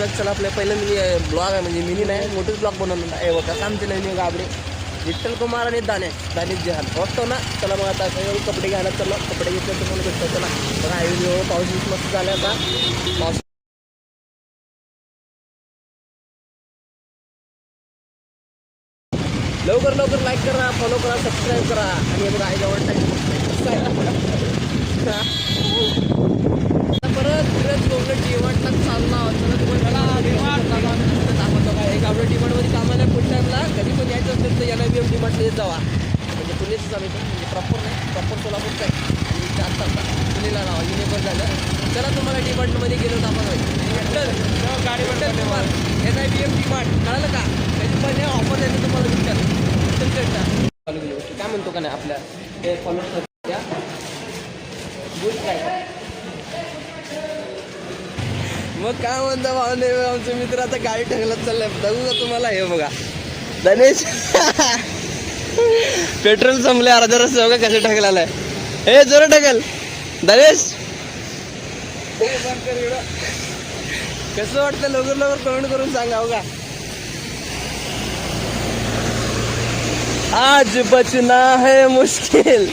मित्रांनो, चला आपल्या पहिलं मिनी ब्लॉग आहे, म्हणजे मिनी नाही मोठंच ब्लॉग बनवलं आहे बघा. आमचे नवीन गाबडे विठ्ठल कुमार आणि दानेश जहान बघतो ना. चला मग आता कपडे घ्यायला चला, कपडे घेतले तर मला भेटतो. चला बघा व्हिडिओ पाऊस मस्त झाला आता. पाऊस लवकर लवकर लाईक करा, फॉलो करा, सबस्क्राईब करा. आणि बघा आईजवळ परत फिरत गोगल डीमार्टला चालला. चला तुम्हाला दाखवतो काय एक आपल्या डीमार्टमध्ये कामाला फुल टाईमला कधी पण यायचं असेल तर याला बी डीमार्टला येत जावा. म्हणजे पुण्याचं आम्ही म्हणजे प्रॉपर नाही, प्रॉपर सोलापूरचं आहे. आणि चार तास पुण्याला लावा युनिफॉर्म झालं. चला तुम्हाला डीमार्टमध्ये गेलो तर आपण गाडी डीमार्ट NIBM डीमार्ट कळालं का? कधी पण ऑफर द्यायचं तुम्हाला विचार चालू गेली गोष्ट काय म्हणतो का नाही आपल्या हे फॉलोअर्स द्या गुड काय. मग काय म्हणता भावने आमचे मित्र आता गाडी ढकलत चाललंय. बघू का तुम्हाला हे बघा गणेश पेट्रोल संपले अर्धा रस्ता बघा कसं ढकलायला आहे. हे जोर ढकल गणेश. कसं वाटतं लवकर लवकर कमेंट करून सांगा. बघा आज बचना है मुश्किल.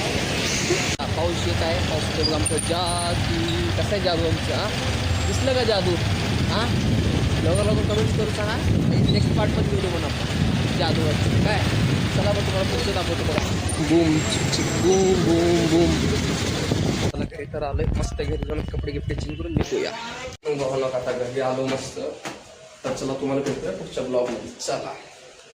पाऊस येत आहे. पाऊस बघा आमचं जादू कसं आहे जादू आमचं. हां दिसलं का जादू? हां लवकर लवकर कमेंट करू सांगा. नेक्स्ट पार्ट पण व्हिडिओ बनवू आपण जादूवरचं काय. चला मग तुम्हाला पुढचं दाखवतो बघा. बूम चिक बूम बूम बूम. मला घरी तर आलोय मस्त. घरी जाऊन कपडे गिफ्ट चेंज करून निघूया. भावना आता घरी आलो मस्त. तर चला तुम्हाला भेटूया पुढच्या ब्लॉगमध्ये. चला.